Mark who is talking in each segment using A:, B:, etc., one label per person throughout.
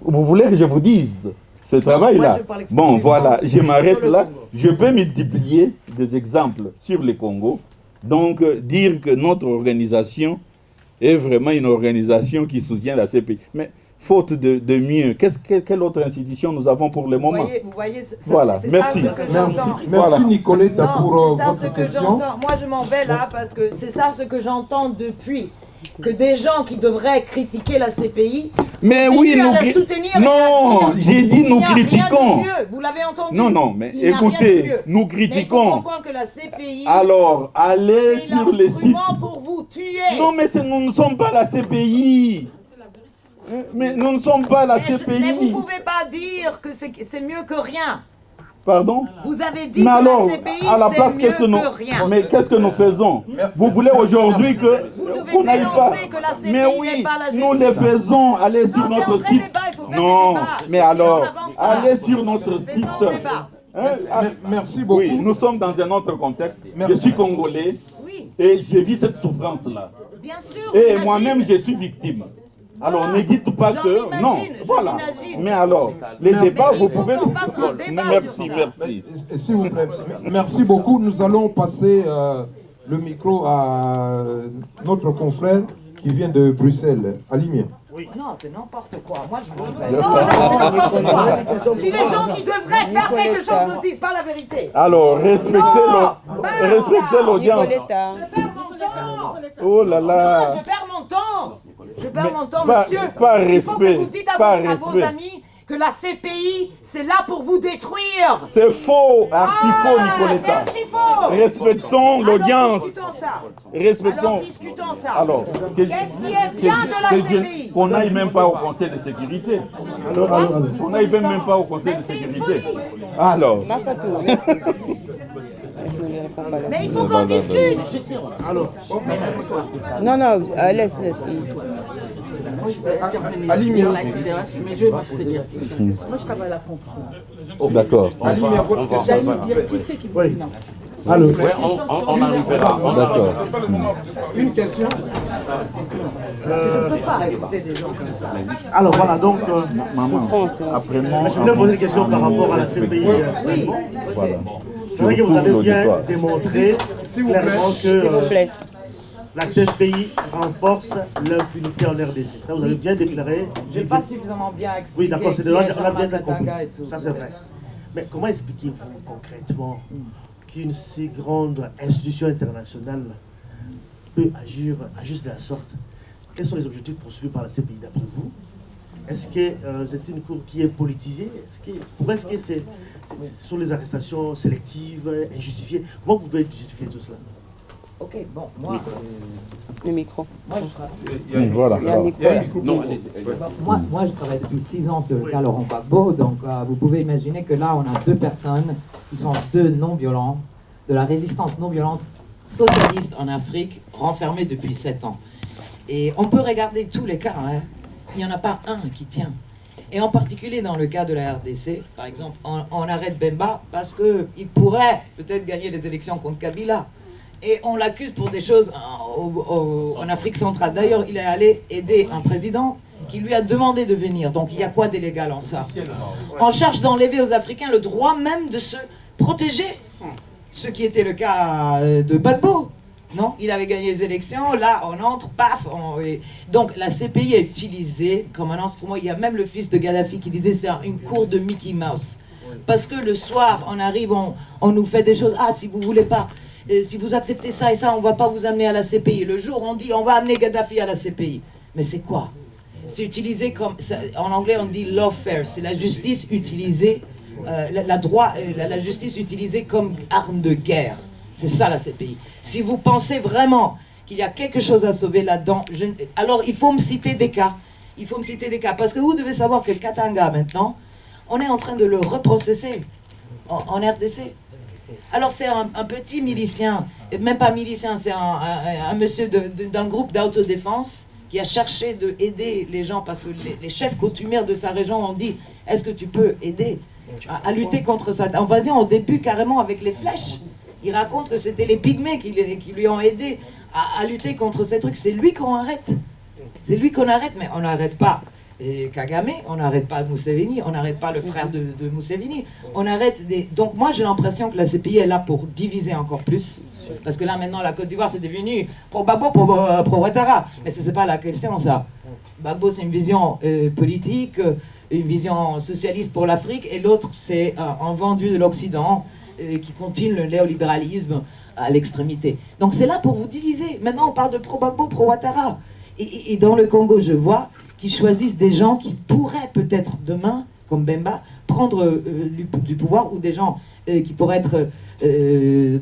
A: Vous voulez que je vous dise ce travail-là? Bon, voilà, je m'arrête là. Je peux multiplier des exemples sur le Congo. Donc, dire que notre organisation est vraiment une organisation qui soutient la CPI. Mais faute de mieux, quelle autre institution nous avons pour le moment?
B: Vous voyez
A: voilà, merci.
C: Merci Nicoletta pour votre question.
B: Moi, je m'en vais là parce que c'est ça ce que j'entends depuis. Que des gens qui devraient critiquer la CPI,
A: mais oui, nous
B: la soutenir.
A: Non, j'ai dit nous critiquons.
B: Vous l'avez entendu?
A: Non, mais écoutez, nous critiquons.
B: Mais il faut comprendre que la CPI.
A: Alors, allez sur les sites.
B: Pour vous tuer.
A: Non, mais nous ne sommes pas la CPI. Mais nous ne sommes pas la CPI.
B: Mais vous ne pouvez pas dire que c'est mieux que rien.
A: Pardon?
B: Vous avez dit
A: mais
B: que
A: alors,
B: la CPI,
A: à la place,
B: c'est mieux que rien.
A: Mais qu'est-ce que nous faisons? Vous voulez aujourd'hui
B: qu'on n'aille pas? Que la CPI
A: mais oui,
B: pas la
A: nous les faisons. Allez sur notre site. Non, mais alors, allez sur notre site.
C: Merci beaucoup.
A: Oui, nous sommes dans un autre contexte. Je suis congolais et j'ai vu cette souffrance-là.
B: Bien sûr.
A: Et moi-même, je suis victime. Alors, ne dites pas que... Non, voilà. Mais alors, les débats, vous pouvez... Merci.
C: S'il vous plaît. Merci beaucoup. Nous allons passer le micro à notre confrère qui vient de Bruxelles, Alimien.
B: Oui. Non, c'est n'importe quoi. Moi, je m'en vais. Non, si les gens qui devraient faire quelque chose ne disent pas la vérité.
A: Alors, respectez l'audience.
B: Je perds mon temps.
A: Oh là là.
B: Je perds mon temps. Je perds mon temps, monsieur.
A: Pas
B: Il faut que vous
A: respect.
B: dites à vos amis que la CPI, c'est là pour vous détruire.
A: C'est faux, archi faux, Nicoletta.
B: C'est archi faux.
A: Respectons l'audience.
B: Alors discutons ça.
A: Alors,
B: qu'est-ce qui est bien de la CPI?
A: Qu'on n'aille même pas au Conseil de sécurité. On n'aille même pas au Conseil de sécurité. Alors.
B: Mais il faut qu'on discute.
D: Non, laisse.
C: Alimien.
E: Mais je vais vous dire. Moi, je travaille à la Front.
A: Oh, d'accord.
C: Alimien, votre question.
E: Qui c'est qui vous finance?
C: Alors,
A: on arrivera. D'accord.
C: Une question.
B: Parce que je ne peux pas écouter des gens comme ça.
F: Alors voilà, donc,
A: Maman, après moi,
F: je voulais poser une question par rapport à la CPI.
A: Voilà.
F: C'est vrai que vous avez bien démontré clairement que la CPI renforce l'impunité en RDC. Ça, vous avez bien déclaré.
B: Je n'ai pas suffisamment bien expliqué.
F: Oui, d'accord, c'est de là qu'on a bien compris.
B: Et tout.
F: Ça, c'est vrai. Mais comment expliquez-vous concrètement qu'une si grande institution internationale peut agir de la sorte? Quels sont les objectifs poursuivis par la CPI d'après vous? Est-ce que c'est une cour qui est politisée? Est-ce que ce sont les arrestations sélectives, injustifiées? Comment vous pouvez justifier tout cela?
B: Ok, bon, moi...
D: Le micro.
B: Moi, je
A: voilà.
B: Moi, je travaille depuis 6 ans sur le cas Laurent Gbagbo, donc vous pouvez imaginer que là, on a 2 personnes qui sont 2 non-violents, de la résistance non-violente socialiste en Afrique, renfermés depuis 7 ans. Et on peut regarder tous les cas, hein. Il n'y en a pas un qui tient. Et en particulier dans le cas de la RDC, par exemple, on arrête Bemba parce qu'il pourrait peut-être gagner les élections contre Kabila. Et on l'accuse pour des choses en Afrique centrale. D'ailleurs, il est allé aider un président qui lui a demandé de venir. Donc il y a quoi d'illégal en ça? On cherche d'enlever aux Africains le droit même de se protéger. Ce qui était le cas de Gbagbo. Non, il avait gagné les élections, là on entre, paf. Donc la CPI est utilisée comme un instrument. Il y a même le fils de Gaddafi qui disait c'est une cour de Mickey Mouse. Parce que le soir, on arrive, on nous fait des choses. Ah, si vous voulez pas, si vous acceptez ça et ça, on va pas vous amener à la CPI. Le jour, on dit on va amener Gaddafi à la CPI. Mais c'est quoi? C'est utilisé comme, en anglais on dit lawfare, c'est la justice utilisée, la justice utilisée comme arme de guerre. C'est ça la CPI. Si vous pensez vraiment qu'il y a quelque chose à sauver là-dedans, alors il faut me citer des cas. Il faut me citer des cas. Parce que vous devez savoir que Katanga, maintenant, on est en train de le reprocesser en RDC. Alors c'est un petit milicien, même pas milicien, c'est un monsieur d'un groupe d'autodéfense qui a cherché d'aider les gens parce que les chefs coutumières de sa région ont dit « Est-ce que tu peux aider ?» à lutter contre cette invasion. Au début, carrément avec les flèches. Il raconte que c'était les pygmées qui lui ont aidé à lutter contre ces trucs. C'est lui qu'on arrête. C'est lui qu'on arrête, mais on n'arrête pas Kagame, on n'arrête pas Museveni, on n'arrête pas le frère de Museveni. On arrête des... Donc moi j'ai l'impression que la CPI est là pour diviser encore plus. Parce que là maintenant la Côte d'Ivoire c'est devenu pro Gbagbo, pro Ouattara. Mais ce n'est pas la question ça. Gbagbo c'est une vision politique, une vision socialiste pour l'Afrique, et l'autre c'est un vendu de l'Occident qui continue le néolibéralisme à l'extrémité. Donc c'est là pour vous diviser. Maintenant on parle de pro Gbagbo, pro Ouattara. Et dans le Congo je vois qu'ils choisissent des gens qui pourraient peut-être demain, comme Bemba, prendre du pouvoir, ou des gens qui pourraient être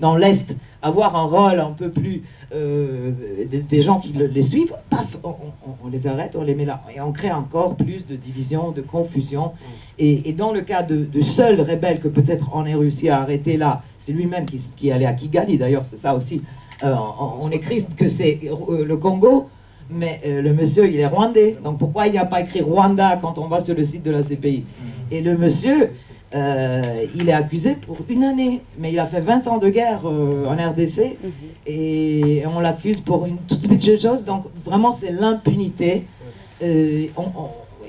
B: dans l'Est, avoir un rôle un peu plus... des gens qui les suivent, paf, on les arrête, on les met là. Et on crée encore plus de division, de confusion. Et dans le cas de seul rebelle que peut-être on ait réussi à arrêter là, c'est lui-même qui est allé à Kigali, d'ailleurs, c'est ça aussi. On écrit que c'est le Congo, mais le monsieur, il est rwandais. Donc pourquoi il n'y a pas écrit Rwanda quand on va sur le site de la CPI? Et le monsieur, il est accusé pour 1 année. Mais il a fait 20 ans de guerre en RDC. Et on l'accuse pour une toute petite chose. Donc vraiment, c'est l'impunité.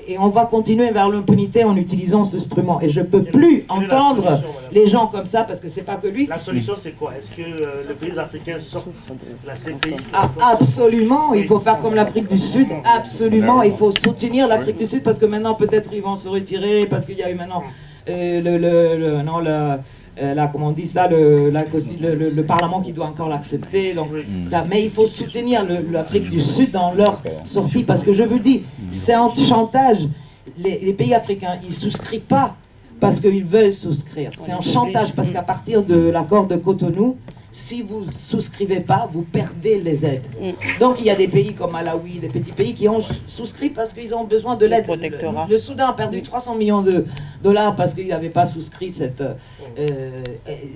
B: Et on va continuer vers l'impunité en utilisant ce instrument. Et je ne peux plus entendre les gens comme ça, parce que c'est pas que lui.
F: La solution, c'est quoi? Est-ce que les pays africains sortent la CPI?
B: Absolument, il faut faire comme l'Afrique du Sud, absolument, il faut soutenir l'Afrique du Sud, parce que maintenant peut-être ils vont se retirer, parce qu'il y a eu maintenant comment on dit ça, le Parlement qui doit encore l'accepter. Donc, mais il faut soutenir l'Afrique du Sud dans leur sortie, parce que je vous dis, c'est un chantage. Les pays africains, ils ne souscrivent pas parce qu'ils veulent souscrire. C'est un chantage, parce qu'à partir de l'accord de Cotonou, si vous ne souscrivez pas, vous perdez les aides. Donc il y a des pays comme Malawi, des petits pays qui ont souscrit parce qu'ils ont besoin de l'aide. Le Soudan a perdu 300 millions de dollars parce qu'il n'avait pas souscrit cette...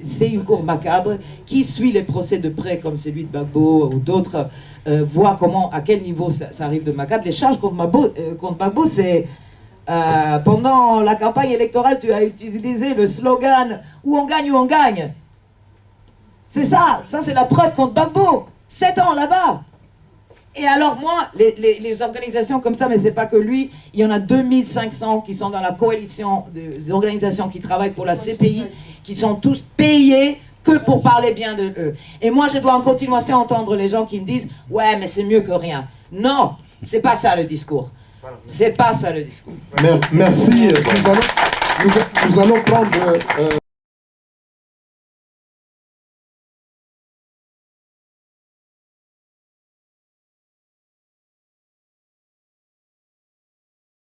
B: c'est une cour macabre. Qui suit les procès de près comme celui de Gbagbo ou d'autres voit à quel niveau ça arrive de macabre. Les charges contre Gbagbo, c'est... pendant la campagne électorale, tu as utilisé le slogan « Où on gagne, où on gagne ». C'est ça c'est la preuve contre Gbagbo. 7 ans là-bas. Et alors moi, les organisations comme ça, mais c'est pas que lui, il y en a 2500 qui sont dans la coalition des organisations qui travaillent pour la CPI, qui sont tous payés que pour parler bien de eux. Et moi, je dois en continuation entendre les gens qui me disent « Ouais, mais c'est mieux que rien ». Non, c'est pas ça le discours. C'est pas ça le discours.
C: Merci. Nous allons prendre...